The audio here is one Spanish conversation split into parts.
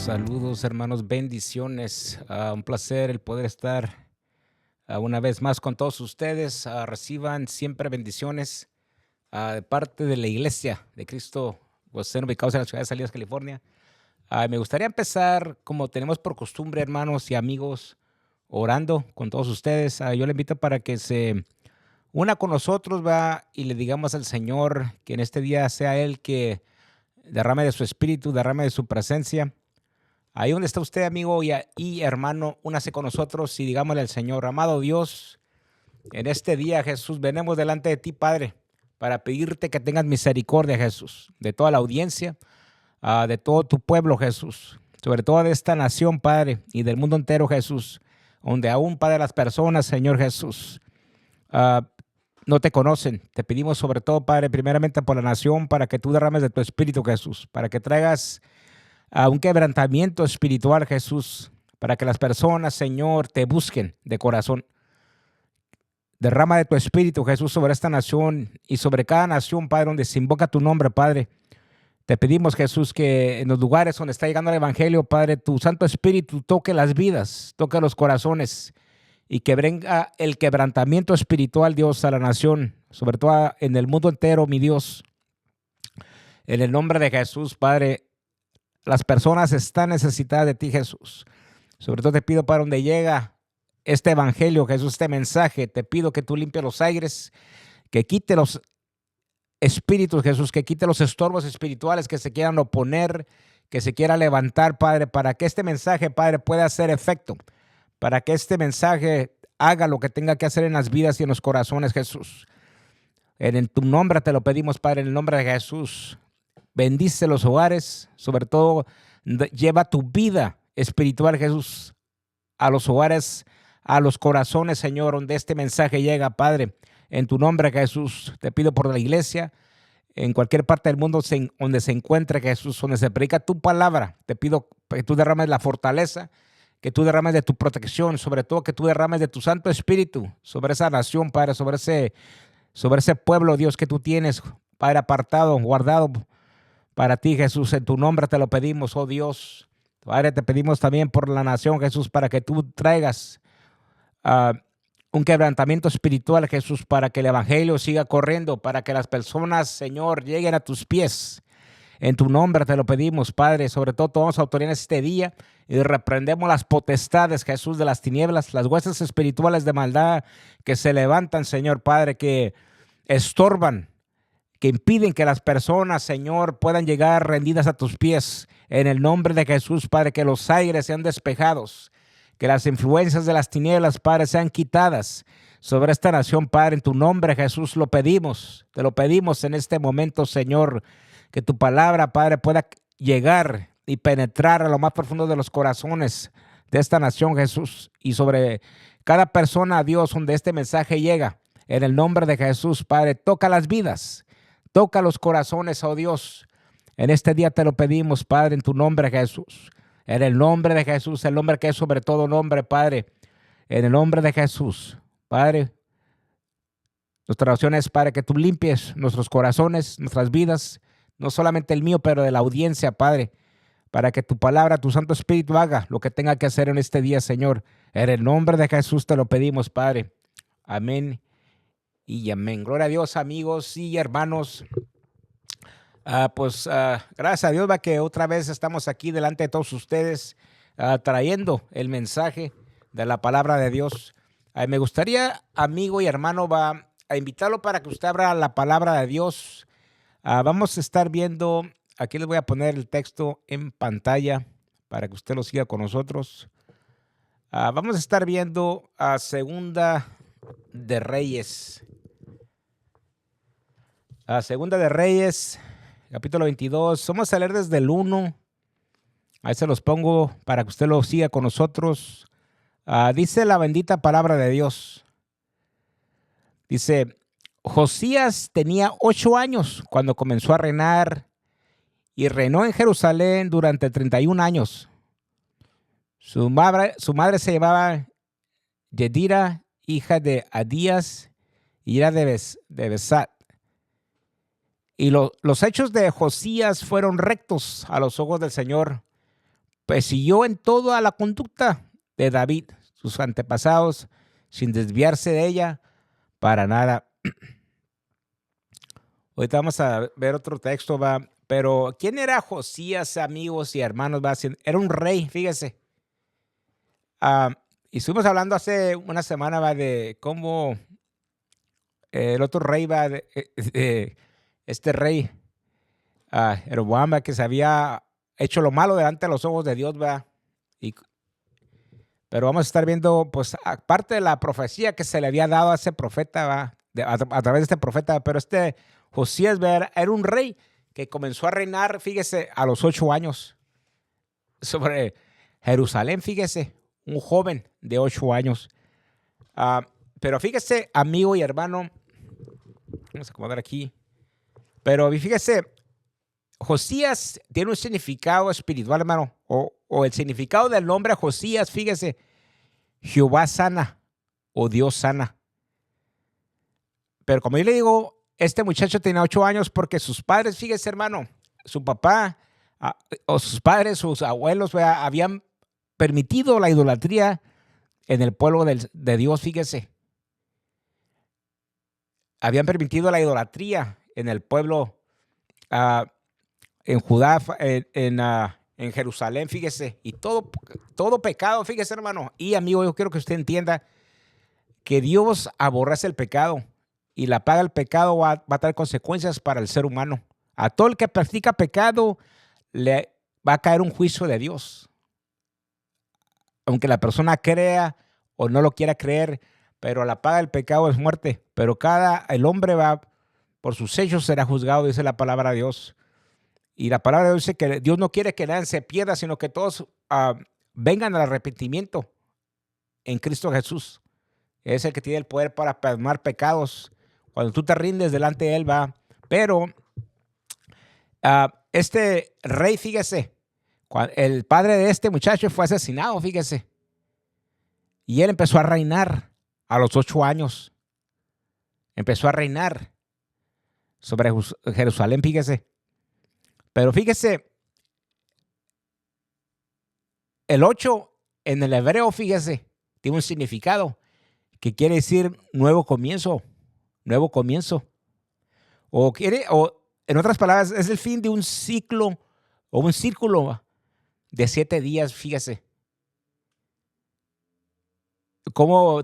Saludos, hermanos, bendiciones. Un placer el poder estar una vez más con todos ustedes. Reciban siempre bendiciones de parte de la Iglesia de Cristo, ubicados en la ciudad de Salinas, California. Me gustaría empezar, como tenemos por costumbre, hermanos y amigos, orando con todos ustedes. Yo le invito para que se una con nosotros, va, y le digamos al Señor que en este día sea Él que derrame de su espíritu, derrame de su presencia. Ahí donde está usted, amigo y hermano, únase con nosotros y digámosle al Señor: amado Dios, en este día, Jesús, venimos delante de ti, Padre, para pedirte que tengas misericordia, Jesús, de toda la audiencia, de todo tu pueblo, Jesús, sobre todo de esta nación, Padre, y del mundo entero, Jesús, donde aún, Padre, las personas, Señor Jesús, no te conocen. Te pedimos sobre todo, Padre, primeramente por la nación, para que tú derrames de tu espíritu, Jesús, para que traigas un quebrantamiento espiritual, Jesús, para que las personas, Señor, te busquen de corazón. Derrama de tu espíritu, Jesús, sobre esta nación y sobre cada nación, Padre, donde se invoca tu nombre, Padre. Te pedimos, Jesús, que en los lugares donde está llegando el evangelio, Padre, tu Santo Espíritu toque las vidas, toque los corazones y que venga el quebrantamiento espiritual, Dios, a la nación, sobre todo en el mundo entero, mi Dios. En el nombre de Jesús, Padre, las personas están necesitadas de ti, Jesús. Sobre todo te pido, para donde llega este evangelio, Jesús, este mensaje, te pido que tú limpies los aires, que quite los espíritus, Jesús, que quite los estorbos espirituales que se quieran oponer, que se quiera levantar, Padre, para que este mensaje, Padre, pueda hacer efecto, para que este mensaje haga lo que tenga que hacer en las vidas y en los corazones, Jesús. En tu nombre te lo pedimos, Padre, en el nombre de Jesús. Bendice los hogares, sobre todo lleva tu vida espiritual, Jesús, a los hogares, a los corazones, Señor, donde este mensaje llega, Padre. En tu nombre, Jesús, te pido por la iglesia, en cualquier parte del mundo donde se encuentre, Jesús, donde se predica tu palabra. Te pido que tú derrames la fortaleza, que tú derrames de tu protección, sobre todo que tú derrames de tu Santo Espíritu sobre esa nación, Padre, sobre ese pueblo, Dios, que tú tienes, Padre, apartado, guardado para ti, Jesús. En tu nombre te lo pedimos, oh Dios. Padre, te pedimos también por la nación, Jesús, para que tú traigas un quebrantamiento espiritual, Jesús, para que el evangelio siga corriendo, para que las personas, Señor, lleguen a tus pies. En tu nombre te lo pedimos, Padre. Sobre todo tomamos autoridad en este día y reprendemos las potestades, Jesús, de las tinieblas, las huestes espirituales de maldad que se levantan, Señor, Padre, que estorban, que impiden que las personas, Señor, puedan llegar rendidas a tus pies. En el nombre de Jesús, Padre, que los aires sean despejados, que las influencias de las tinieblas, Padre, sean quitadas sobre esta nación, Padre. En tu nombre, Jesús, lo pedimos, te lo pedimos en este momento, Señor, que tu palabra, Padre, pueda llegar y penetrar a lo más profundo de los corazones de esta nación, Jesús, y sobre cada persona, Dios, donde este mensaje llega. En el nombre de Jesús, Padre, toca las vidas, toca los corazones, oh Dios. En este día te lo pedimos, Padre, en tu nombre, Jesús. En el nombre de Jesús, el nombre que es sobre todo nombre, Padre. En el nombre de Jesús, Padre. Nuestra oración es, Padre, que tú limpies nuestros corazones, nuestras vidas, no solamente el mío, pero de la audiencia, Padre, para que tu palabra, tu Santo Espíritu haga lo que tenga que hacer en este día, Señor. En el nombre de Jesús te lo pedimos, Padre. Amén y amén. Gloria a Dios, amigos y hermanos. Gracias a Dios, va, que otra vez estamos aquí delante de todos ustedes trayendo el mensaje de la palabra de Dios. Me gustaría, amigo y hermano, va a invitarlo para que usted abra la palabra de Dios. Vamos a estar viendo, aquí les voy a poner el texto en pantalla para que usted lo siga con nosotros. Vamos a estar viendo Segunda de Reyes. Segunda de Reyes, capítulo 22. Vamos a leer desde el 1. Ahí se los pongo para que usted lo siga con nosotros. Dice la bendita palabra de Dios. Dice: Josías tenía 8 años cuando comenzó a reinar y reinó en Jerusalén durante 31 años. Su madre se llamaba Yedira, hija de Adías, y era de Besat. Y los hechos de Josías fueron rectos a los ojos del Señor, pues siguió en toda la conducta de David, sus antepasados, sin desviarse de ella para nada. Ahorita vamos a ver otro texto, va. Pero, ¿quién era Josías, amigos y hermanos? Va? Era un rey, fíjese. Y estuvimos hablando hace una semana, va, de cómo el otro rey, va, de este rey, Jeroboam, va, que se había hecho lo malo delante de los ojos de Dios, va. Pero vamos a estar viendo, pues, aparte de la profecía que se le había dado a ese profeta, va, a través de este profeta, pero este Josías, va, era un rey que comenzó a reinar, fíjese, a los 8 años sobre Jerusalén, fíjese, un joven de 8 años. Pero fíjese, amigo y hermano, vamos a acomodar aquí, pero fíjese, Josías tiene un significado espiritual, hermano, o el significado del nombre Josías, fíjese, Jehová sana o Dios sana. Pero como yo le digo, este muchacho tenía 8 años porque sus padres, fíjese, hermano, su papá o sus padres, sus abuelos, habían permitido la idolatría en el pueblo de Dios, fíjese. Habían permitido la idolatría en el pueblo, en Judá, en Jerusalén, fíjese. Y todo pecado, fíjese, hermano. Y amigo, yo quiero que usted entienda que Dios aborrece el pecado. Y la paga del pecado va a traer consecuencias para el ser humano. A todo el que practica pecado le va a caer un juicio de Dios. Aunque la persona crea o no lo quiera creer, pero la paga del pecado es muerte. Pero el hombre va, por sus hechos será juzgado, dice la palabra de Dios. Y la palabra de Dios dice que Dios no quiere que nadie se pierda, sino que todos vengan al arrepentimiento en Cristo Jesús. Es el que tiene el poder para perdonar pecados. Cuando tú te rindes delante de Él, va. Pero este rey, fíjese, el padre de este muchacho fue asesinado, fíjese. Y él empezó a reinar a los 8 años. Empezó a reinar sobre Jerusalén, fíjese. Pero fíjese, el 8 en el hebreo, fíjese, tiene un significado que quiere decir nuevo comienzo. Nuevo comienzo. O en otras palabras, es el fin de un ciclo o un círculo de 7 días, fíjese.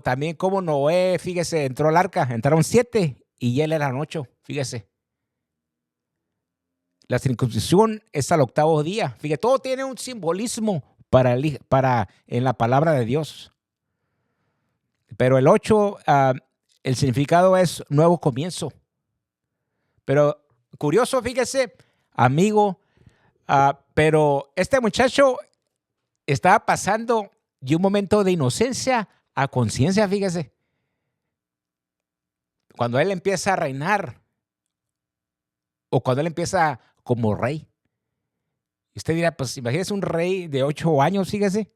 También como Noé, fíjese, entró al arca, entraron 7 y él eran 8, fíjese. La circuncisión es al 8º día. Fíjate, todo tiene un simbolismo en la palabra de Dios. Pero el 8, el significado es nuevo comienzo. Pero curioso, fíjese, amigo, pero este muchacho estaba pasando de un momento de inocencia a conciencia, fíjese. Cuando él empieza a reinar o cuando él empieza como rey. Usted dirá, pues imagínese un rey de 8 años, fíjese.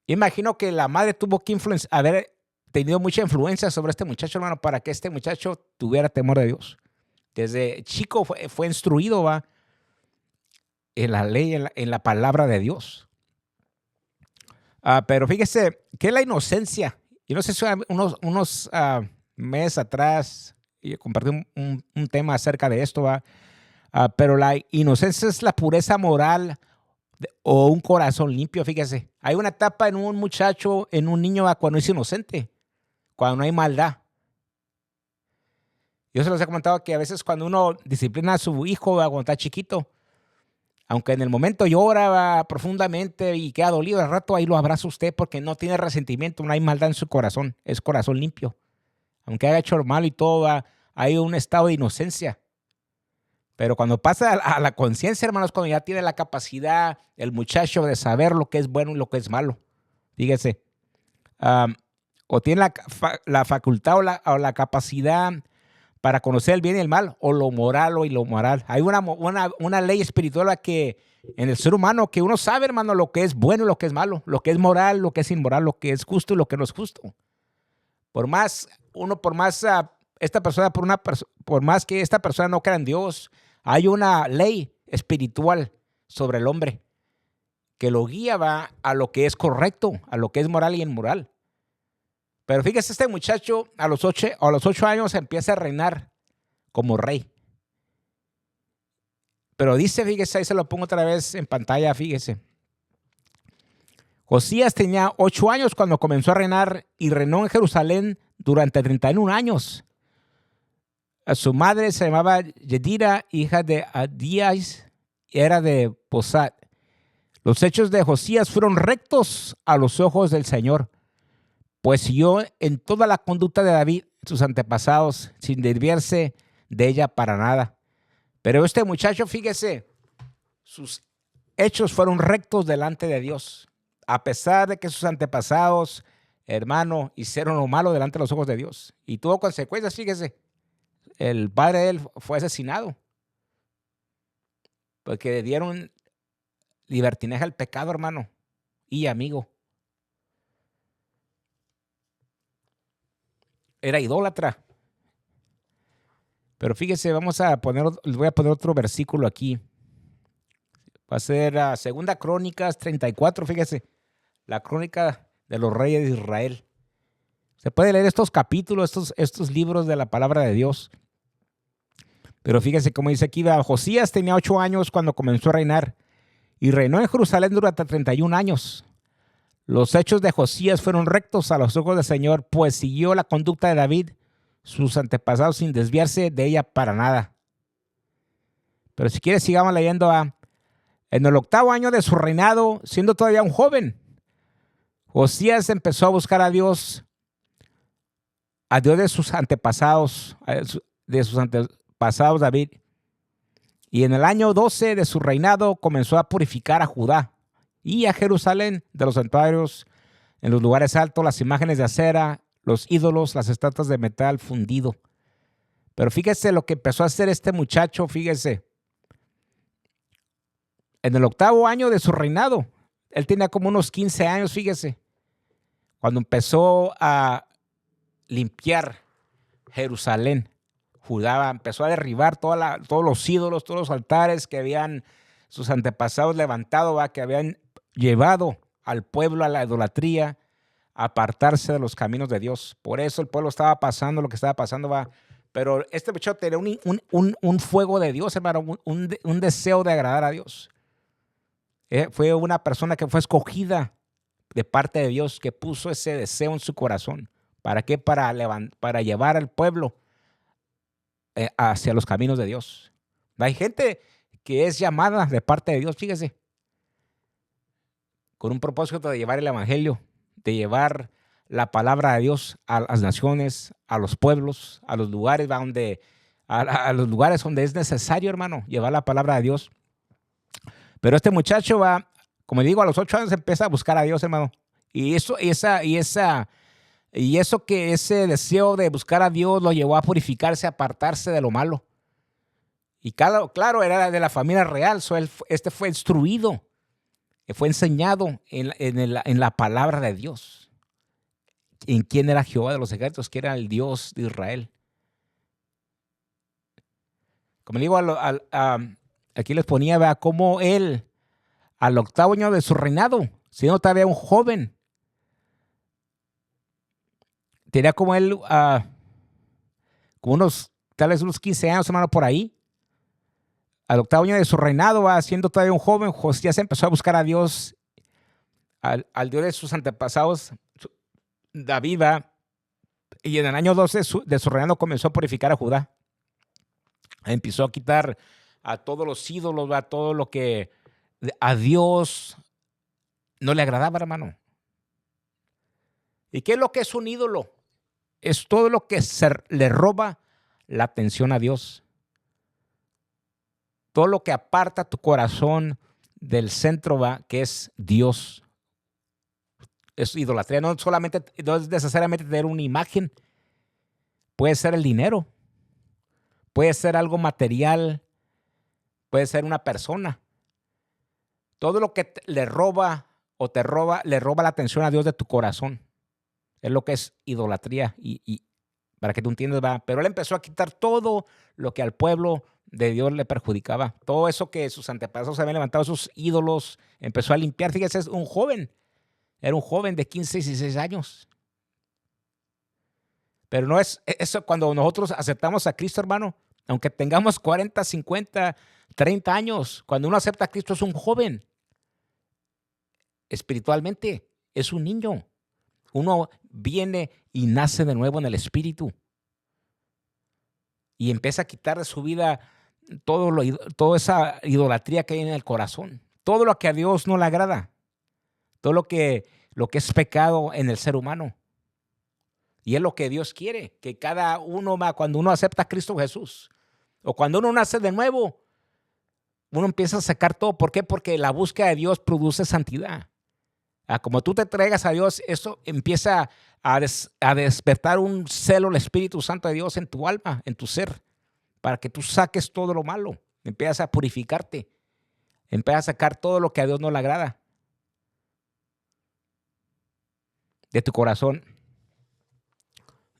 Imagino que la madre tuvo que haber tenido mucha influencia sobre este muchacho, hermano, para que este muchacho tuviera temor de Dios. Desde chico fue instruido, va, en la ley, en la palabra de Dios. Pero fíjese, ¿qué es la inocencia? Yo no sé si unos meses atrás compartí un tema acerca de esto, va. Pero la inocencia es la pureza moral o un corazón limpio, fíjese. Hay una etapa en un muchacho, en un niño, cuando es inocente, cuando no hay maldad. Yo se los he comentado que a veces cuando uno disciplina a su hijo cuando está chiquito, aunque en el momento llora profundamente y queda dolido, al rato ahí lo abraza usted porque no tiene resentimiento, no hay maldad en su corazón, es corazón limpio. Aunque haya hecho mal y todo, hay un estado de inocencia. Pero cuando pasa a la conciencia, hermanos, cuando ya tiene la capacidad el muchacho de saber lo que es bueno y lo que es malo, fíjese, o tiene la facultad o la capacidad para conocer el bien y el mal, o lo moral o inmoral. Hay una ley espiritual que en el ser humano que uno sabe, hermano, lo que es bueno y lo que es malo, lo que es moral, lo que es inmoral, lo que es justo y lo que no es justo. Por más que esta persona no crea en Dios, hay una ley espiritual sobre el hombre. que lo guía va a lo que es correcto, a lo que es moral y inmoral. Pero fíjese, este muchacho a los 8 años empieza a reinar como rey. Pero dice, fíjese, ahí se lo pongo otra vez en pantalla, fíjese. Josías tenía 8 años cuando comenzó a reinar y reinó en Jerusalén durante 31 años. A su madre se llamaba Yedida, hija de Adías, y era de Posad. Los hechos de Josías fueron rectos a los ojos del Señor, pues siguió en toda la conducta de David, sus antepasados, sin desviarse de ella para nada. Pero este muchacho, fíjese, sus hechos fueron rectos delante de Dios, a pesar de que sus antepasados, hermano, hicieron lo malo delante de los ojos de Dios. Y tuvo consecuencias, fíjese. El padre de él fue asesinado porque dieron libertinaje al pecado, hermano y amigo. Era idólatra. Pero fíjese, les voy a poner otro versículo aquí. Va a ser Segunda Crónicas 34, fíjese, la crónica de los reyes de Israel. Se puede leer estos capítulos, estos libros de la palabra de Dios. Pero fíjese cómo dice aquí, Josías tenía 8 años cuando comenzó a reinar y reinó en Jerusalén durante 31 años. Los hechos de Josías fueron rectos a los ojos del Señor, pues siguió la conducta de David, sus antepasados, sin desviarse de ella para nada. Pero si quieres, sigamos leyendo. En el 8º año de su reinado, siendo todavía un joven, Josías empezó a buscar a Dios de sus antepasados, David. Y en el año 12 de su reinado comenzó a purificar a Judá y a Jerusalén de los santuarios, en los lugares altos, las imágenes de acera, los ídolos, las estatuas de metal fundido. Pero fíjese lo que empezó a hacer este muchacho, fíjese. En el 8º año de su reinado, él tenía como unos 15 años, fíjese, cuando empezó a limpiar Jerusalén. Judá empezó a derribar todos los ídolos, todos los altares que habían sus antepasados levantado, que habían llevado al pueblo a la idolatría, a apartarse de los caminos de Dios. Por eso el pueblo estaba pasando lo que estaba pasando. Pero este muchacho tenía un fuego de Dios, hermano, un deseo de agradar a Dios. Fue una persona que fue escogida de parte de Dios, que puso ese deseo en su corazón. ¿Para qué? Para llevar al pueblo hacia los caminos de Dios. Hay gente que es llamada de parte de Dios, fíjese, con un propósito de llevar el evangelio, de llevar la palabra de Dios a las naciones, a los pueblos, a los lugares a los lugares donde es necesario, hermano, llevar la palabra de Dios. Pero este muchacho como digo, a los 8 años empieza a buscar a Dios, hermano. Y ese deseo de buscar a Dios lo llevó a purificarse, a apartarse de lo malo. Y claro, era de la familia real. Este fue instruido, fue enseñado en la palabra de Dios. En quién era Jehová de los ejércitos, que era el Dios de Israel. Como digo, aquí les ponía, cómo él, al 8º año de su reinado, siendo todavía un joven, tenía como él, tal vez unos 15 años, hermano, por ahí. Al 8º año de su reinado, siendo todavía un joven, Josías empezó a buscar a Dios, al Dios de sus antepasados, David, y en el año 12 de su reinado comenzó a purificar a Judá. Empezó a quitar a todos los ídolos, todo lo que a Dios no le agradaba, hermano. ¿Y qué es lo que es un ídolo? Es todo lo que le roba la atención a Dios. Todo lo que aparta tu corazón del centro, que es Dios. Es idolatría. No es necesariamente tener una imagen. Puede ser el dinero. Puede ser algo material. Puede ser una persona. Todo lo que le roba la atención a Dios de tu corazón. Es lo que es idolatría. Y para que tú entiendas, pero él empezó a quitar todo lo que al pueblo de Dios le perjudicaba. Todo eso que sus antepasados habían levantado, sus ídolos, empezó a limpiar. Fíjese, es un joven. Era un joven de 15, 16 años. Pero no es eso cuando nosotros aceptamos a Cristo, hermano. Aunque tengamos 40, 50, 30 años, cuando uno acepta a Cristo es un joven. Espiritualmente es un niño. Uno viene y nace de nuevo en el Espíritu. Y empieza a quitar de su vida toda esa idolatría que hay en el corazón. Todo lo que a Dios no le agrada. Todo lo que es pecado en el ser humano. Y es lo que Dios quiere, que cada uno, cuando uno acepta a Cristo Jesús, o cuando uno nace de nuevo, uno empieza a sacar todo. ¿Por qué? Porque la búsqueda de Dios produce santidad. Como tú te entregas a Dios, eso empieza a despertar un celo del Espíritu Santo de Dios en tu alma, en tu ser, para que tú saques todo lo malo. Empiezas a purificarte. Empiezas a sacar todo lo que a Dios no le agrada de tu corazón,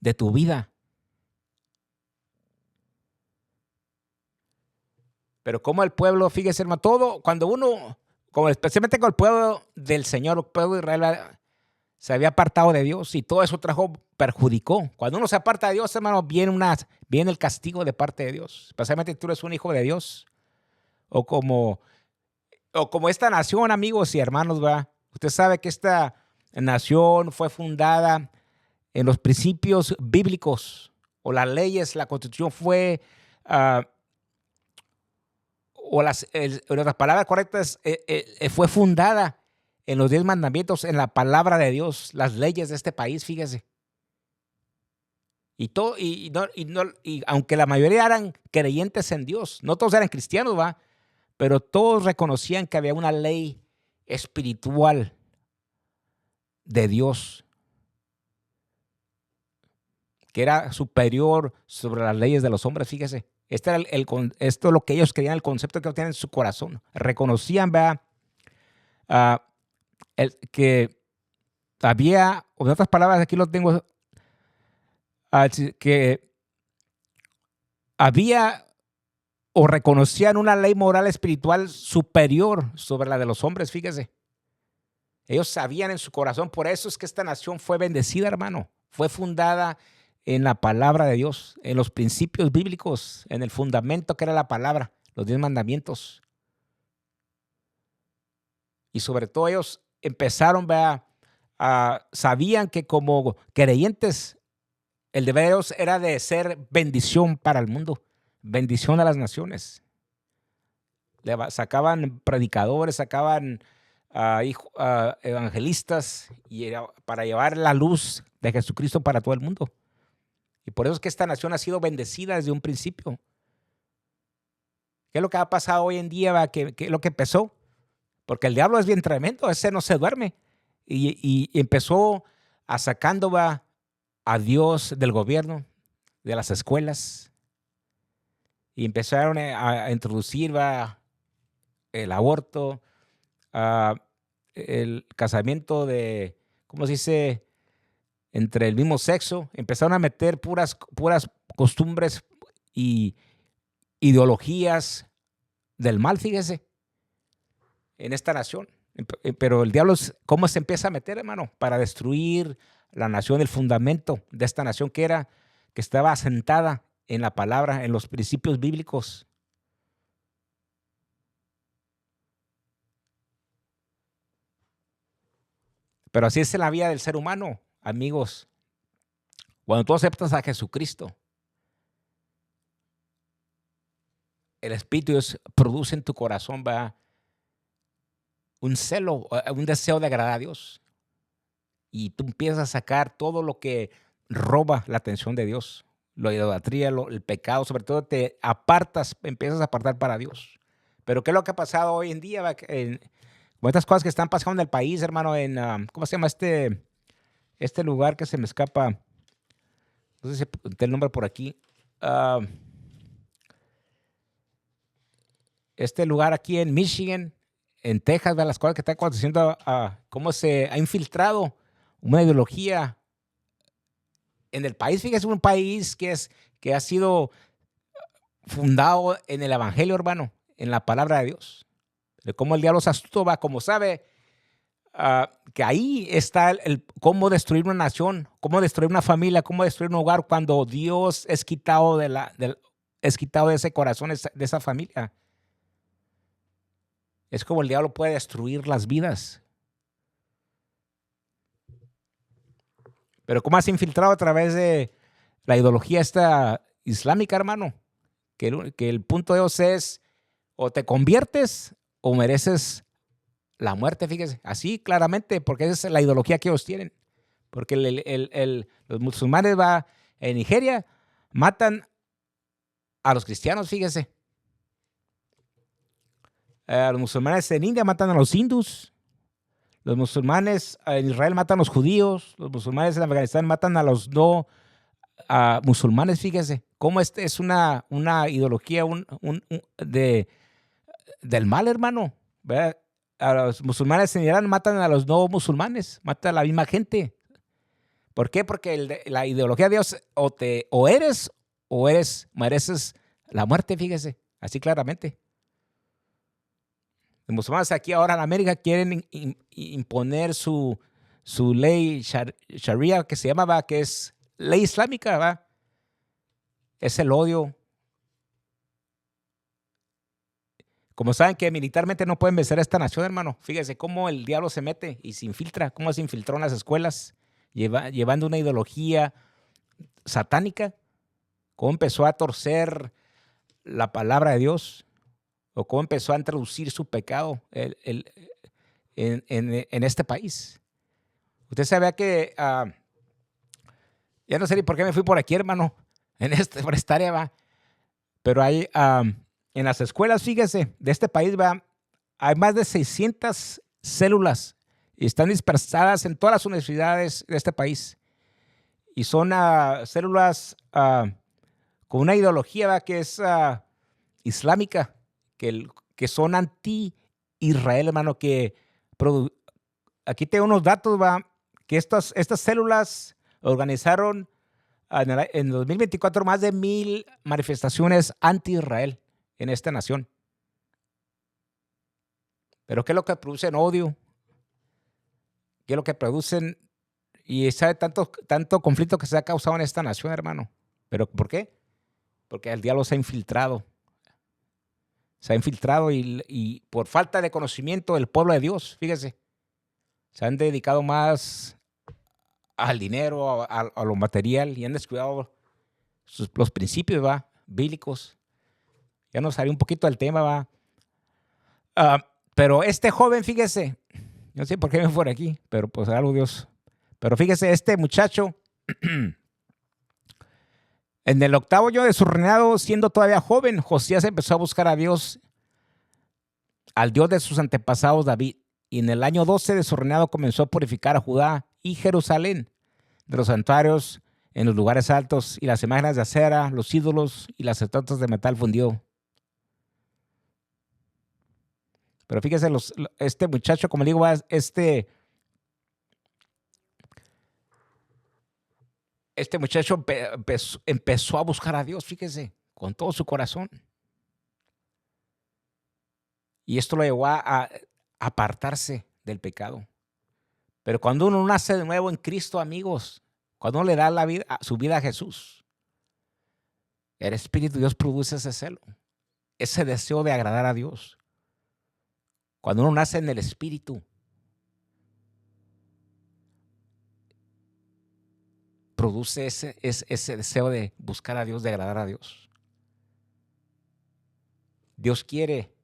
de tu vida. Pero como el pueblo, fíjese, hermano, todo, cuando uno, como especialmente con el pueblo del Señor, el pueblo de Israel se había apartado de Dios y todo eso perjudicó. Cuando uno se aparta de Dios, hermano, viene el castigo de parte de Dios. Especialmente tú eres un hijo de Dios. O como esta nación, amigos y hermanos, ¿va? Usted sabe que esta nación fue fundada en los principios bíblicos o las leyes, la constitución fue, las palabras correctas, fue fundada en los 10 mandamientos, en la palabra de Dios, las leyes de este país, fíjese. Y aunque la mayoría eran creyentes en Dios, no todos eran cristianos, ¿va? Pero todos reconocían que había una ley espiritual de Dios que era superior sobre las leyes de los hombres, fíjese. Esto es lo que ellos creían, el concepto que ellos tenían en su corazón. Reconocían, ¿verdad? Que había, o en otras palabras, aquí lo tengo, que había o reconocían una ley moral espiritual superior sobre la de los hombres, fíjese. Ellos sabían en su corazón, por eso es que esta nación fue bendecida, hermano. Fue fundada en la palabra de Dios, en los principios bíblicos, en el fundamento que era la palabra, los 10 mandamientos. Y sobre todo ellos empezaron, sabían que como creyentes, el deber de ellos era de ser bendición para el mundo, bendición a las naciones. Sacaban predicadores, sacaban evangelistas para llevar la luz de Jesucristo para todo el mundo. Y por eso es que esta nación ha sido bendecida desde un principio. ¿Qué es lo que ha pasado hoy en día? ¿Qué es lo que empezó? Porque el diablo es bien tremendo, ese no se duerme. Y empezó sacando a Dios del gobierno, de las escuelas. Y empezaron a introducir el aborto, el casamiento ¿cómo se dice? Entre el mismo sexo. Empezaron a meter puras costumbres y ideologías del mal, fíjese, en esta nación. Pero el diablo, ¿cómo se empieza a meter, hermano? Para destruir la nación, el fundamento de esta nación que estaba asentada en la palabra, en los principios bíblicos. Pero así es en la vida del ser humano, amigos. Cuando tú aceptas a Jesucristo, el Espíritu Dios produce en tu corazón un celo, un deseo de agradar a Dios. Y tú empiezas a sacar todo lo que roba la atención de Dios. La idolatría, el pecado, sobre todo te empiezas a apartar para Dios. Pero ¿qué es lo que ha pasado hoy en día? Con estas cosas que están pasando en el país, hermano, ¿cómo se llama este lugar que se me escapa? No sé si te el nombre por aquí. Este lugar aquí en Michigan, en Texas, las cosas que están aconteciendo, cómo se ha infiltrado una ideología en el país. Fíjese, un país que ha sido fundado en el evangelio, hermano, en la palabra de Dios. De cómo el diablo es astuto, va, como sabe que ahí está cómo destruir una nación, cómo destruir una familia, cómo destruir un hogar cuando Dios es quitado es quitado de ese corazón, de esa familia. Es como el diablo puede destruir las vidas. Pero cómo has infiltrado a través de la ideología esta islámica, hermano, que el punto de Dios es o te conviertes o mereces la muerte, fíjese, así claramente, porque esa es la ideología que ellos tienen. Porque los musulmanes en Nigeria matan a los cristianos, fíjese. Los musulmanes en India matan a los hindús. Los musulmanes en Israel matan a los judíos. Los musulmanes en Afganistán matan a los no musulmanes, fíjese. Cómo es una ideología del mal, hermano. ¿Verdad? A los musulmanes en Irán matan a los no musulmanes, matan a la misma gente. ¿Por qué? Porque la ideología de Dios o mereces la muerte, fíjese, así claramente. Los musulmanes aquí ahora en América quieren imponer su ley Sharia, que se llama, que es ley islámica, ¿va? Es el odio. Como saben que militarmente no pueden vencer a esta nación, hermano, fíjese cómo el diablo se mete y se infiltra, cómo se infiltró en las escuelas, llevando una ideología satánica, cómo empezó a torcer la palabra de Dios, o cómo empezó a introducir su pecado en este país. Usted sabe que, ya no sé ni por qué me fui por aquí, hermano, por esta área, va, pero hay, en las escuelas, fíjese, de este país, va, hay más de 600 células y están dispersadas en todas las universidades de este país. Y son células con una ideología, ¿va?, que es islámica, que son anti-Israel, hermano, aquí tengo unos datos, ¿va?, que estas células organizaron en 2024 más de 1,000 manifestaciones anti-Israel en esta nación. Pero ¿qué es lo que producen? Odio. ¿Qué es lo que producen? Y sabe tanto conflicto que se ha causado en esta nación, hermano. ¿Pero por qué? Porque el diablo se ha infiltrado. Se ha infiltrado y por falta de conocimiento del pueblo de Dios, fíjese, se han dedicado más al dinero, a lo material, y han descuidado los principios, ¿va?, bíblicos. Ya nos salió un poquito del tema, ¿va? Pero este joven, fíjese, no sé por qué me fue por aquí, pero pues algo Dios. Pero fíjese, este muchacho, en el 8º año de su reinado, siendo todavía joven, Josías empezó a buscar a Dios, al Dios de sus antepasados David. Y en el año 12 de su reinado comenzó a purificar a Judá y Jerusalén de los santuarios en los lugares altos y las imágenes de acera, los ídolos y las estatuas de metal fundió. Pero fíjese, este muchacho, como digo, este muchacho empezó a buscar a Dios, fíjese, con todo su corazón. Y esto lo llevó a apartarse del pecado. Pero cuando uno nace de nuevo en Cristo, amigos, cuando uno le da su vida a Jesús, el Espíritu de Dios produce ese celo, ese deseo de agradar a Dios. Cuando uno nace en el Espíritu, produce ese deseo de buscar a Dios, de agradar a Dios. Dios quiere,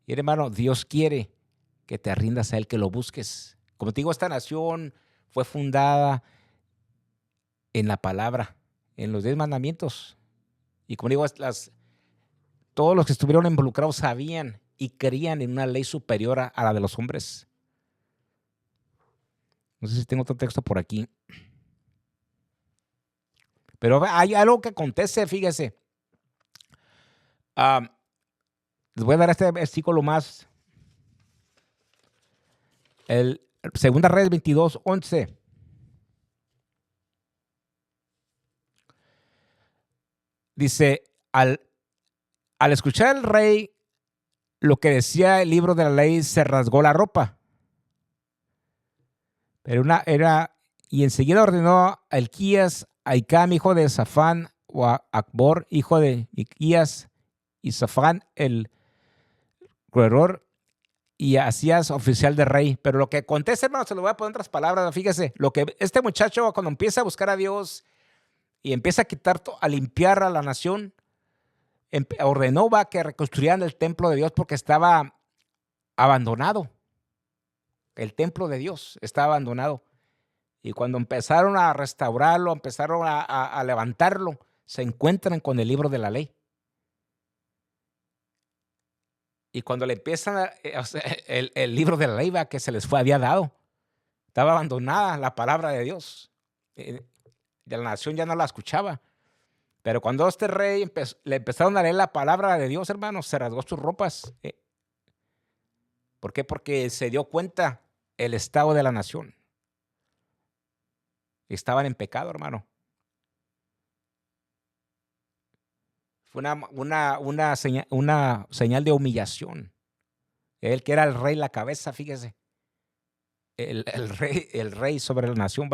y hermano, Dios quiere que te rindas a Él, que lo busques. Como te digo, esta nación fue fundada en la palabra, en los 10 mandamientos. Y como digo, todos los que estuvieron involucrados sabían y creían en una ley superior a la de los hombres. No sé si tengo otro texto por aquí. Pero hay algo que acontece, fíjese. Les voy a dar este versículo más. El 2 Reyes 22:11. Dice, al al escuchar el rey lo que decía el libro de la ley, se rasgó la ropa. Y enseguida ordenó a Hilquías, a Hicam, hijo de Safán, o a Acbor, hijo de Miquías, y Safán, el corredor, y a Asías, oficial del rey. Pero lo que acontece, hermano, se lo voy a poner en otras palabras. Fíjese, lo que este muchacho, cuando empieza a buscar a Dios y empieza a a limpiar a la nación, ordenó que reconstruyeran el templo de Dios porque estaba abandonado. El templo de Dios estaba abandonado. Y cuando empezaron a restaurarlo, empezaron a levantarlo, se encuentran con el libro de la ley. Y cuando le empiezan el libro de la ley que se les había dado, estaba abandonada la palabra de Dios. De la nación ya no la escuchaba. Pero cuando este rey le empezaron a leer la palabra de Dios, hermanos, se rasgó sus ropas. ¿Por qué? Porque se dio cuenta el estado de la nación. Estaban en pecado, hermano. Fue una señal de humillación. Él que era el rey, la cabeza, fíjese. El rey sobre la nación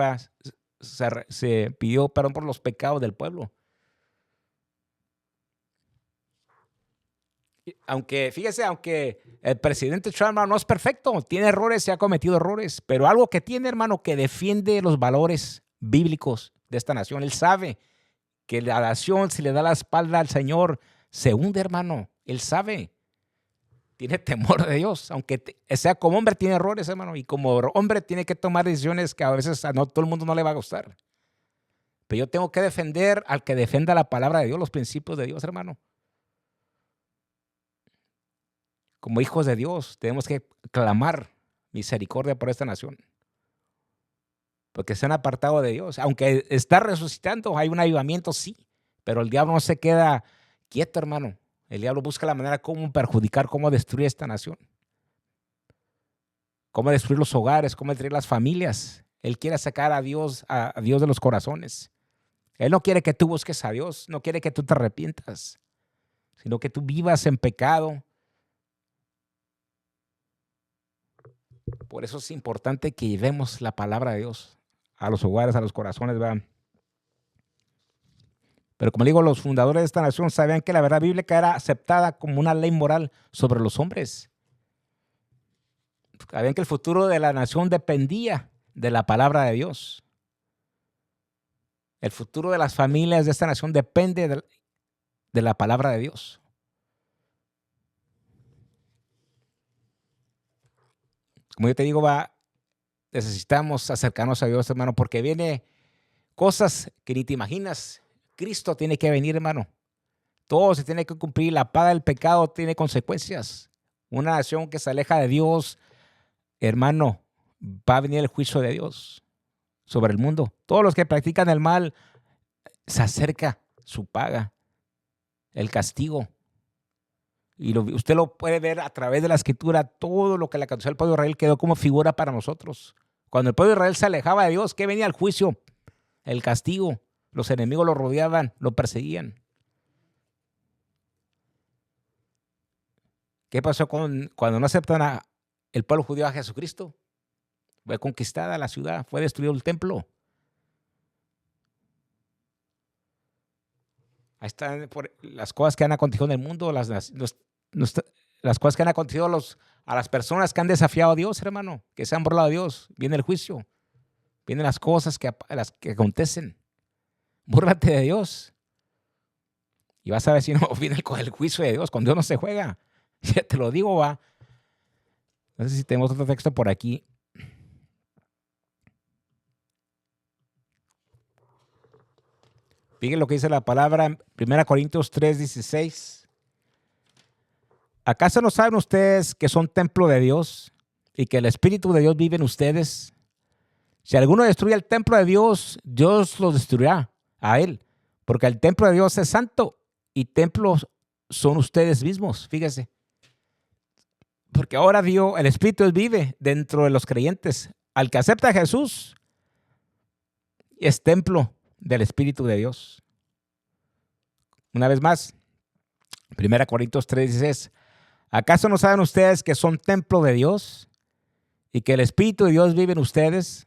se pidió perdón por los pecados del pueblo. Aunque el presidente Trump, hermano, no es perfecto, tiene errores, se ha cometido errores, pero algo que tiene, hermano, que defiende los valores bíblicos de esta nación. Él sabe que la nación, si le da la espalda al Señor, se hunde, hermano. Él sabe. Tiene temor de Dios, aunque sea como hombre tiene errores, hermano, y como hombre tiene que tomar decisiones que a veces a todo el mundo no le va a gustar. Pero yo tengo que defender al que defienda la palabra de Dios, los principios de Dios, hermano. Como hijos de Dios, tenemos que clamar misericordia por esta nación. Porque se han apartado de Dios. Aunque está resucitando, hay un avivamiento, sí. Pero el diablo no se queda quieto, hermano. El diablo busca la manera cómo perjudicar, cómo destruir esta nación. Cómo destruir los hogares, cómo destruir las familias. Él quiere sacar a Dios de los corazones. Él no quiere que tú busques a Dios, no quiere que tú te arrepientas, sino que tú vivas en pecado. Por eso es importante que llevemos la palabra de Dios a los hogares, a los corazones, ¿verdad? Pero como digo, los fundadores de esta nación sabían que la verdad bíblica era aceptada como una ley moral sobre los hombres. Sabían que el futuro de la nación dependía de la palabra de Dios. El futuro de las familias de esta nación depende de la palabra de Dios. Como yo te digo, necesitamos acercarnos a Dios, hermano, porque viene cosas que ni te imaginas. Cristo tiene que venir, hermano. Todo se tiene que cumplir. La paga del pecado tiene consecuencias. Una nación que se aleja de Dios, hermano, va a venir el juicio de Dios sobre el mundo. Todos los que practican el mal, se acerca su paga, el castigo. Y usted lo puede ver a través de la escritura. Todo lo que le aconteció al pueblo de Israel quedó como figura para nosotros. Cuando el pueblo de Israel se alejaba de Dios, ¿qué venía? El juicio, el castigo. Los enemigos lo rodeaban, lo perseguían. ¿Qué pasó cuando no aceptan el pueblo judío a Jesucristo? Fue conquistada la ciudad, fue destruido el templo. Ahí están las cosas que han acontecido en el mundo, las cosas que han acontecido a las personas que han desafiado a Dios, hermano, que se han burlado a Dios. Viene el juicio, vienen las cosas que acontecen. Búrlate de Dios. Y vas a ver si no viene el juicio de Dios. Con Dios no se juega. Ya te lo digo, va. No sé si tenemos otro texto por aquí. Fíjense lo que dice la palabra en 1 Corintios 3:16. ¿Acaso no saben ustedes que son templo de Dios y que el Espíritu de Dios vive en ustedes? Si alguno destruye el templo de Dios, Dios lo destruirá a él, porque el templo de Dios es santo y templos son ustedes mismos. Fíjese. Porque ahora el Espíritu vive dentro de los creyentes. Al que acepta a Jesús, es templo del Espíritu de Dios. Una vez más, 1 Corintios 3:16. ¿Acaso no saben ustedes que son templo de Dios y que el Espíritu de Dios vive en ustedes?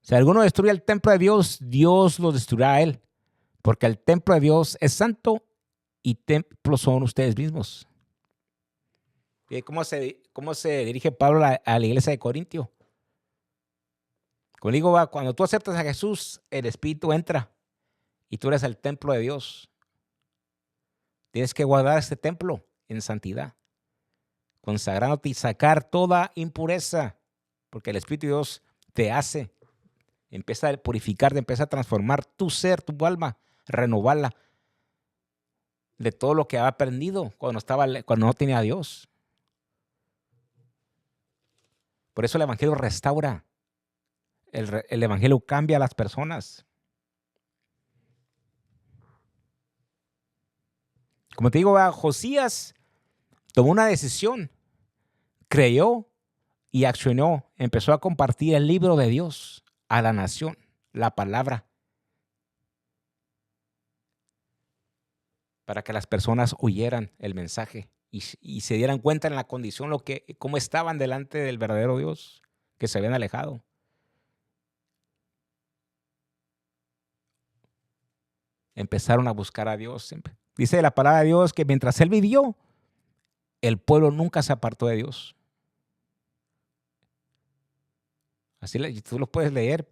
Si alguno destruye el templo de Dios, Dios lo destruirá a él, porque el templo de Dios es santo y templo son ustedes mismos. ¿Y cómo se dirige Pablo a la iglesia de Corintio? Como digo, cuando tú aceptas a Jesús, el Espíritu entra y tú eres el templo de Dios. Tienes que guardar este templo en santidad, consagrándote y sacar toda impureza, porque el Espíritu de Dios te hace, empieza a purificarte, empieza a transformar tu ser, tu alma, renovarla de todo lo que había aprendido cuando no tenía a Dios. Por eso el Evangelio restaura. El Evangelio cambia a las personas. Como te digo, Josías tomó una decisión, creyó y accionó. Empezó a compartir el libro de Dios a la nación, la palabra, para que las personas oyeran el mensaje y se dieran cuenta en la condición, cómo estaban delante del verdadero Dios, que se habían alejado. Empezaron a buscar a Dios siempre. Dice la palabra de Dios que mientras él vivió, el pueblo nunca se apartó de Dios. Así tú lo puedes leer.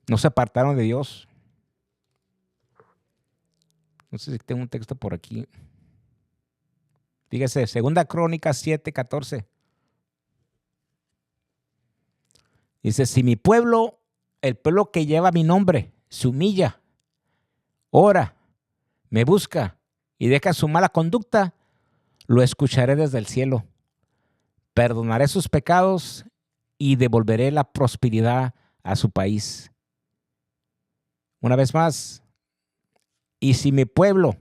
No se apartaron de Dios. No sé si tengo un texto por aquí. Fíjese, 2 Crónicas 7:14. Dice, si mi pueblo, el pueblo que lleva mi nombre, se humilla, ora, me busca y deja su mala conducta, lo escucharé desde el cielo. Perdonaré sus pecados y devolveré la prosperidad a su país. Una vez más, y si mi pueblo,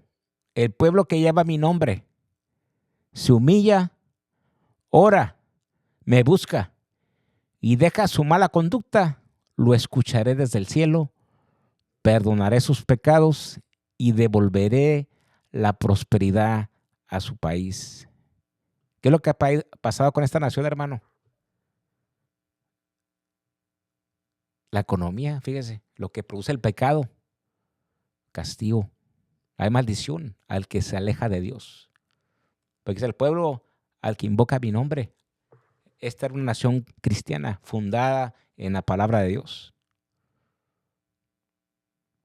el pueblo que lleva mi nombre, se humilla, ora, me busca y deja su mala conducta, lo escucharé desde el cielo, perdonaré sus pecados y devolveré la prosperidad a su país. ¿Qué es lo que ha pasado con esta nación, hermano? La economía, fíjese, lo que produce el pecado, castigo. Hay maldición al que se aleja de Dios. Porque es el pueblo al que invoca mi nombre. Esta era una nación cristiana fundada en la palabra de Dios.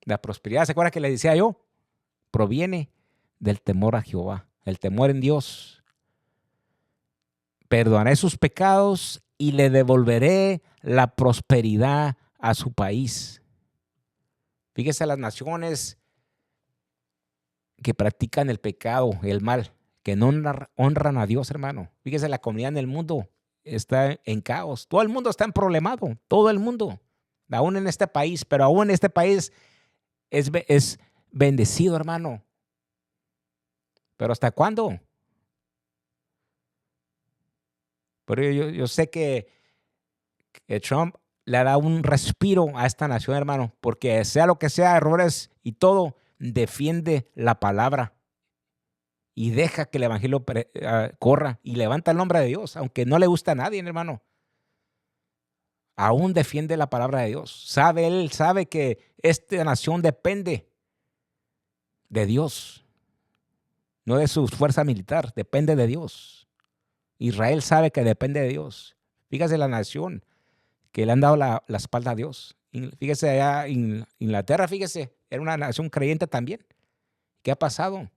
La prosperidad, ¿se acuerda que le decía yo? Proviene del temor a Jehová, el temor en Dios. Perdonaré sus pecados y le devolveré la prosperidad a su país. Fíjese las naciones que practican el pecado, el mal, que no honran a Dios, hermano. Fíjese, la comunidad en el mundo está en caos. Todo el mundo está en problemado, todo el mundo. Aún en este país, pero aún en este país es bendecido, hermano. ¿Pero hasta cuándo? Pero yo sé que Trump le da un respiro a esta nación, hermano, porque sea lo que sea, errores y todo, defiende la palabra y deja que el evangelio corra y levanta el nombre de Dios, aunque no le gusta a nadie, hermano. Aún defiende la palabra de Dios. Él sabe que esta nación depende de Dios, no de su fuerza militar, depende de Dios. Israel sabe que depende de Dios. Fíjese la nación que le han dado la espalda a Dios. Fíjese allá en Inglaterra, fíjese, era una nación creyente también. ¿Qué ha pasado?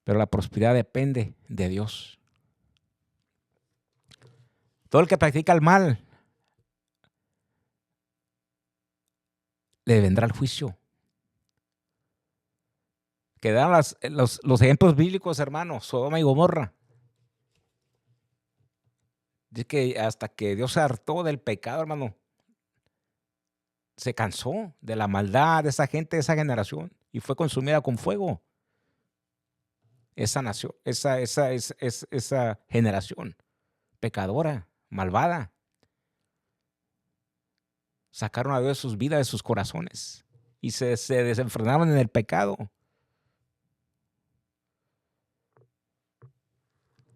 Pero la prosperidad depende de Dios. Todo el que practica el mal le vendrá el juicio. Quedaron los ejemplos bíblicos, hermanos, Sodoma y Gomorra. Dice que hasta que Dios se hartó del pecado, hermano, se cansó de la maldad de esa gente, de esa generación, y fue consumida con fuego. Esa nación, esa generación pecadora, malvada. Sacaron a Dios de sus vidas, de sus corazones. y se desenfrenaban en el pecado.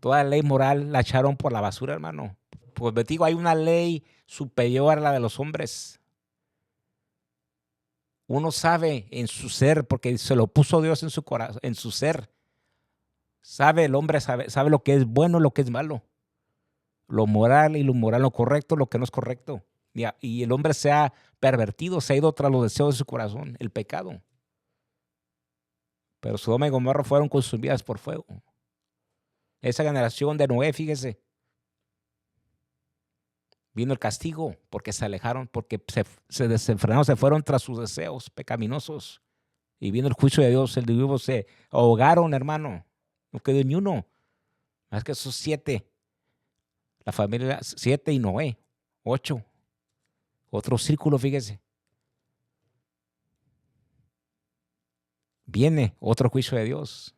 Toda la ley moral la echaron por la basura, hermano. Pues te digo, hay una ley superior a la de los hombres. Uno sabe en su ser, porque se lo puso Dios en su corazón, en su ser. Sabe, el hombre sabe lo que es bueno, lo que es malo. Lo moral y lo moral, lo correcto, lo que no es correcto. Y el hombre se ha pervertido, se ha ido tras los deseos de su corazón, el pecado. Pero Sodoma y Gomorra fueron consumidas por fuego. Esa generación de Noé, fíjese, vino el castigo porque se alejaron, porque se desenfrenaron, se fueron tras sus deseos pecaminosos. Y vino el juicio de Dios, el diluvio, se ahogaron, hermano. No quedó ni uno. Más que esos 7. La familia, 7 y Noé, 8. Otro círculo, fíjese. Viene otro juicio de Dios.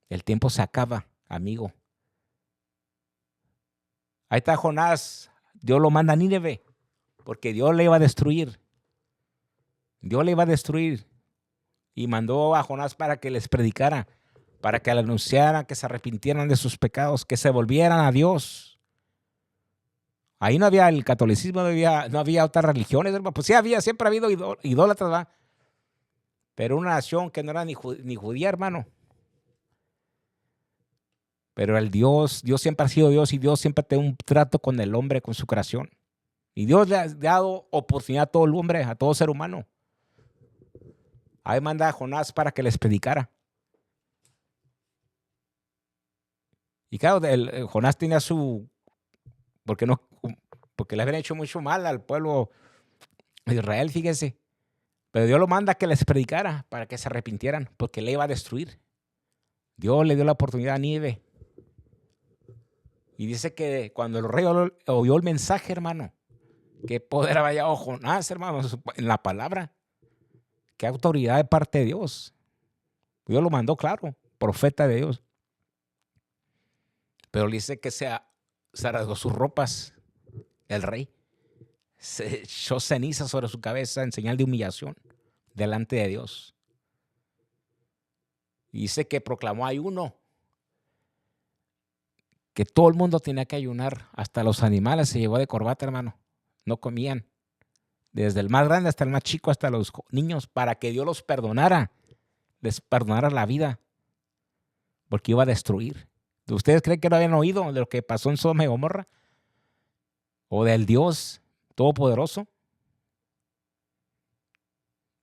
El tiempo se acaba, amigo. Ahí está Jonás. Dios lo manda a Nínive porque Dios le iba a destruir. Dios le iba a destruir. Y mandó a Jonás para que les predicara, para que le anunciaran, que se arrepintieran de sus pecados, que se volvieran a Dios. Ahí no había el catolicismo, no había otras religiones, hermano. Pues sí había, siempre ha habido idólatras, ¿verdad? Pero una nación que no era ni judía, hermano. Pero Dios siempre ha sido Dios y Dios siempre tiene un trato con el hombre, con su creación. Y Dios le ha dado oportunidad a todo el hombre, a todo ser humano. Ahí manda a Jonás para que les predicara. Y claro, Jonás tenía porque le habían hecho mucho mal al pueblo de Israel, fíjense. Pero Dios lo manda a que les predicara para que se arrepintieran, porque le iba a destruir. Dios le dio la oportunidad a Nínive. Y dice que cuando el rey oyó el mensaje, hermano, qué poder había dado Jonás, hermano, en la palabra. Qué autoridad de parte de Dios. Dios lo mandó, claro, profeta de Dios. Pero le dice que se rasgó sus ropas, el rey. Se echó ceniza sobre su cabeza en señal de humillación delante de Dios. Y dice que proclamó ayuno, que todo el mundo tenía que ayunar, hasta los animales se llevó de corbata, hermano. No comían, desde el más grande hasta el más chico, hasta los niños, para que Dios los perdonara, les perdonara la vida, porque iba a destruir. ¿Ustedes creen que no habían oído de lo que pasó en Sodoma y Gomorra? ¿O del Dios Todopoderoso?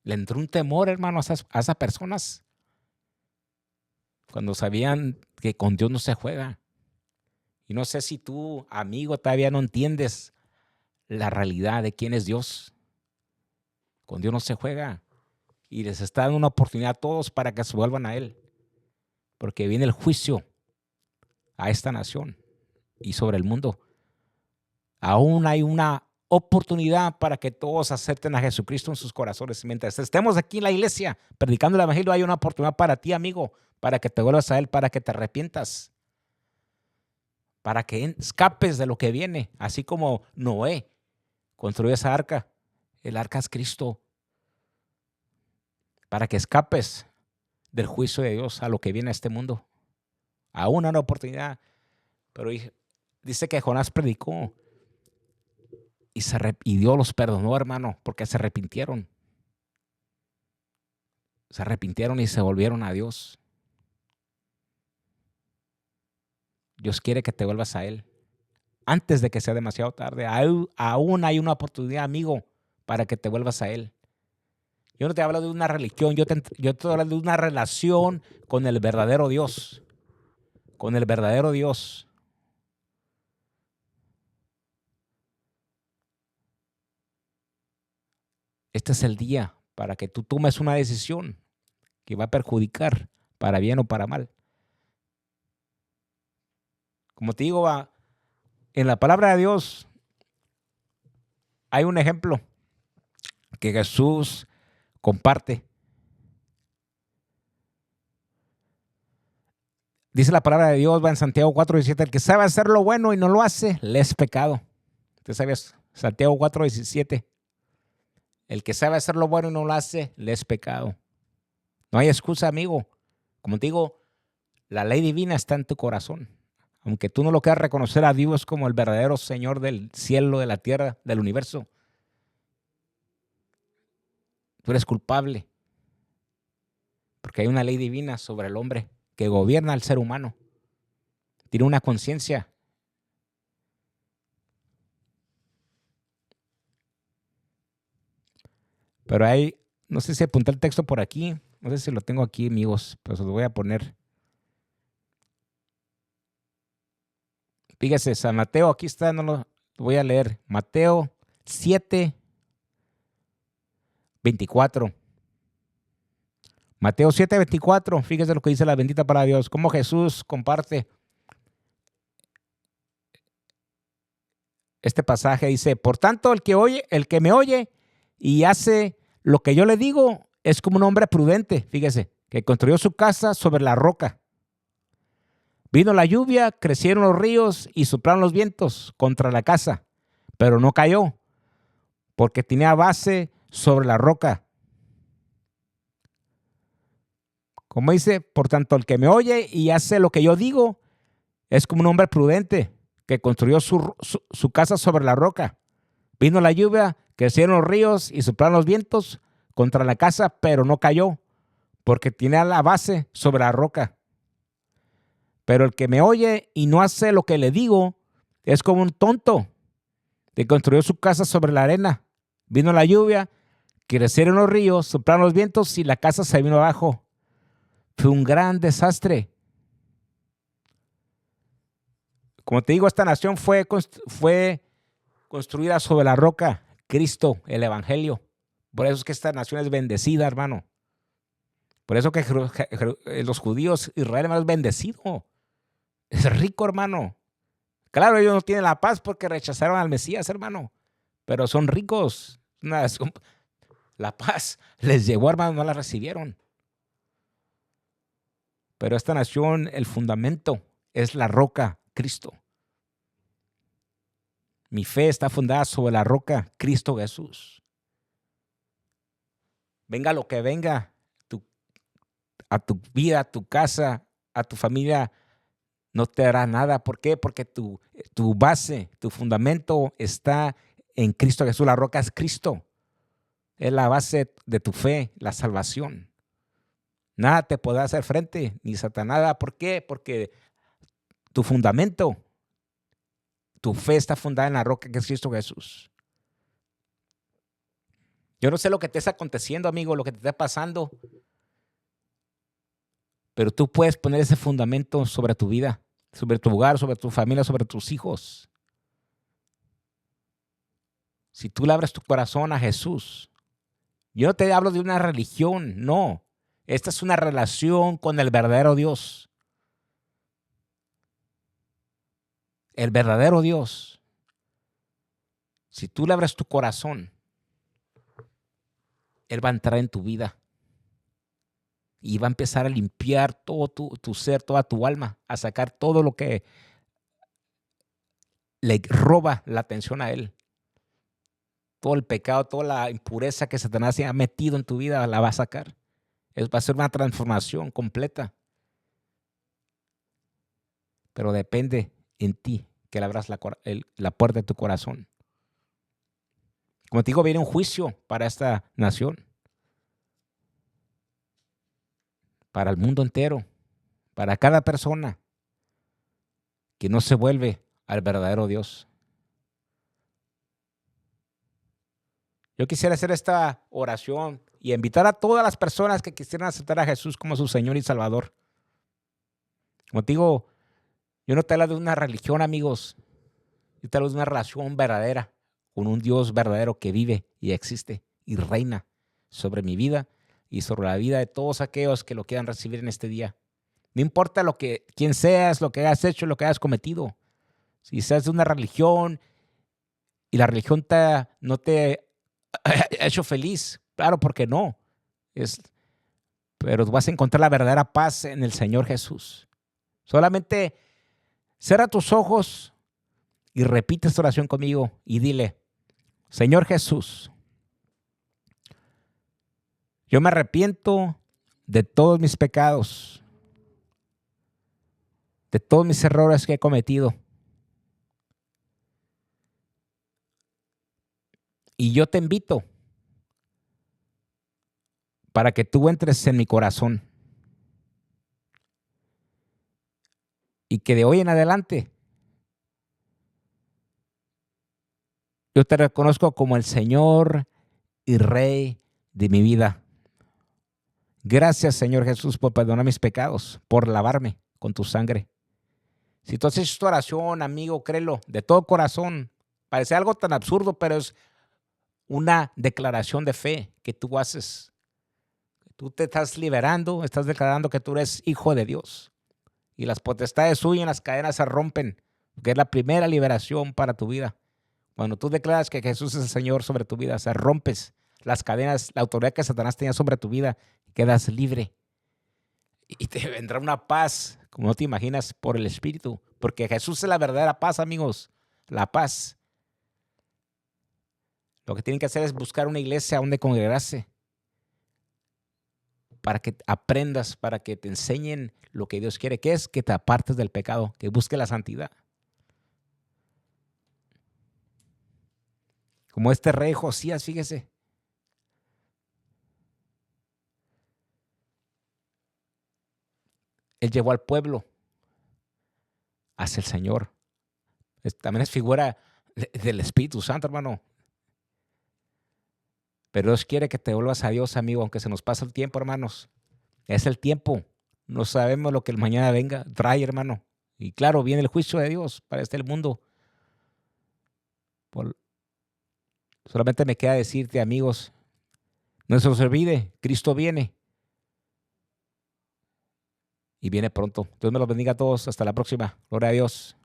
Le entró un temor, hermano, a esas personas, cuando sabían que con Dios no se juega. Y no sé si tú, amigo, todavía no entiendes la realidad de quién es Dios. Con Dios no se juega. Y les está dando una oportunidad a todos para que se vuelvan a Él. Porque viene el juicio a esta nación y sobre el mundo. Aún hay una oportunidad para que todos acepten a Jesucristo en sus corazones. Mientras estemos aquí en la iglesia predicando el evangelio, hay una oportunidad para ti, amigo, para que te vuelvas a Él, para que te arrepientas, para que escapes de lo que viene. Así como Noé construyó esa arca. El arca es Cristo. Para que escapes del juicio de Dios a lo que viene a este mundo. Aún hay una oportunidad. Pero dice que Jonás predicó y Dios los perdonó, hermano, porque se arrepintieron. Se arrepintieron y se volvieron a Dios. Dios quiere que te vuelvas a Él antes de que sea demasiado tarde. Aún hay una oportunidad, amigo, para que te vuelvas a Él. Yo no te hablo de una religión, yo te hablo de una relación con el verdadero Dios. Con el verdadero Dios. Este es el día para que tú tomes una decisión que va a perjudicar para bien o para mal. Como te digo, en la palabra de Dios hay un ejemplo que Jesús comparte. Dice la palabra de Dios, va en Santiago 4:17, el que sabe hacer lo bueno y no lo hace, le es pecado. ¿Usted sabes? Santiago 4:17. El que sabe hacer lo bueno y no lo hace, le es pecado. No hay excusa, amigo. Como te digo, la ley divina está en tu corazón. Aunque tú no lo quieras reconocer a Dios como el verdadero Señor del cielo, de la tierra, del universo, tú eres culpable. Porque hay una ley divina sobre el hombre que gobierna al ser humano. Tiene una conciencia. Pero hay, no sé si apunté el texto por aquí. No sé si lo tengo aquí, amigos, pero se lo voy a poner. Fíjese, San Mateo, aquí está, no lo voy a leer. Mateo 7:24. Mateo 7:24, fíjese lo que dice la bendita palabra de Dios. Cómo Jesús comparte este pasaje. Dice, por tanto, el que me oye y hace lo que yo le digo, es como un hombre prudente, fíjese, que construyó su casa sobre la roca. Vino la lluvia, crecieron los ríos y soplaron los vientos contra la casa, pero no cayó, porque tenía base sobre la roca. Como dice, por tanto, el que me oye y hace lo que yo digo, es como un hombre prudente que construyó su casa sobre la roca. Vino la lluvia, crecieron los ríos y soplaron los vientos contra la casa, pero no cayó, porque tenía la base sobre la roca. Pero el que me oye y no hace lo que le digo, es como un tonto que construyó su casa sobre la arena. Vino la lluvia, crecieron los ríos, soplaron los vientos y la casa se vino abajo. Fue un gran desastre. Como te digo, esta nación fue construida sobre la roca, Cristo, el Evangelio. Por eso es que esta nación es bendecida, hermano. Por eso que los judíos, Israel es bendecido. Es rico, hermano. Claro, ellos no tienen la paz porque rechazaron al Mesías, hermano. Pero son ricos. La paz les llegó, hermano, no la recibieron. Pero esta nación, el fundamento es la roca, Cristo. Mi fe está fundada sobre la roca, Cristo Jesús. Venga lo que venga, a tu vida, a tu casa, a tu familia, no te hará nada. ¿Por qué? Porque tu base, tu fundamento está en Cristo Jesús. La roca es Cristo. Es la base de tu fe, la salvación. Nada te podrá hacer frente, ni Satanás. ¿Por qué? Porque tu fundamento, tu fe está fundada en la roca que es Cristo Jesús. Yo no sé lo que te está aconteciendo, amigo, lo que te está pasando, pero tú puedes poner ese fundamento sobre tu vida, sobre tu hogar, sobre tu familia, sobre tus hijos. Si tú le abres tu corazón a Jesús, yo no te hablo de una religión, no. Esta es una relación con el verdadero Dios. El verdadero Dios. Si tú le abres tu corazón, Él va a entrar en tu vida y va a empezar a limpiar todo tu ser, toda tu alma, a sacar todo lo que le roba la atención a Él. Todo el pecado, toda la impureza que Satanás se ha metido en tu vida, la va a sacar. Va a ser una transformación completa. Pero depende en ti que le abras la puerta de tu corazón. Como te digo, viene un juicio para esta nación, para el mundo entero, para cada persona que no se vuelve al verdadero Dios. Yo quisiera hacer esta oración y invitar a todas las personas que quisieran aceptar a Jesús como su Señor y Salvador. Como te digo, yo no te hablo de una religión, amigos. Yo te hablo de una relación verdadera con un Dios verdadero que vive y existe y reina sobre mi vida y sobre la vida de todos aquellos que lo quieran recibir en este día. No importa quién seas, lo que hayas hecho, lo que hayas cometido. Si seas de una religión y la religión no te ha hecho feliz, claro, porque no. Pero vas a encontrar la verdadera paz en el Señor Jesús. Solamente cierra tus ojos y repite esta oración conmigo y dile: Señor Jesús, Yo me arrepiento de todos mis pecados, de todos mis errores que he cometido. Y yo te invito para que tú entres en mi corazón y que de hoy en adelante yo te reconozco como el Señor y Rey de mi vida. Gracias, Señor Jesús, por perdonar mis pecados, por lavarme con tu sangre. Si tú haces esta oración, amigo, créelo, de todo corazón. Parece algo tan absurdo, pero es una declaración de fe que tú haces. Tú te estás liberando, estás declarando que tú eres hijo de Dios. Y las potestades huyen, las cadenas se rompen, que es la primera liberación para tu vida. Cuando tú declaras que Jesús es el Señor sobre tu vida, se rompes las cadenas, la autoridad que Satanás tenía sobre tu vida, quedas libre. Y te vendrá una paz, como no te imaginas, por el Espíritu. Porque Jesús es la verdadera paz, amigos. La paz. Lo que tienen que hacer es buscar una iglesia donde congregarse. Para que aprendas, para que te enseñen lo que Dios quiere, que es que te apartes del pecado, que busques la santidad. Como este rey Josías, fíjese. Él llevó al pueblo hacia el Señor. También es figura del Espíritu Santo, hermano. Pero Dios quiere que te vuelvas a Dios, amigo, aunque se nos pase el tiempo, hermanos. Es el tiempo. No sabemos lo que el mañana venga, trae, hermano. Y claro, viene el juicio de Dios para este mundo. Solamente me queda decirte, amigos, no se os olvide, Cristo viene. Y viene pronto. Dios me los bendiga a todos. Hasta la próxima. Gloria a Dios.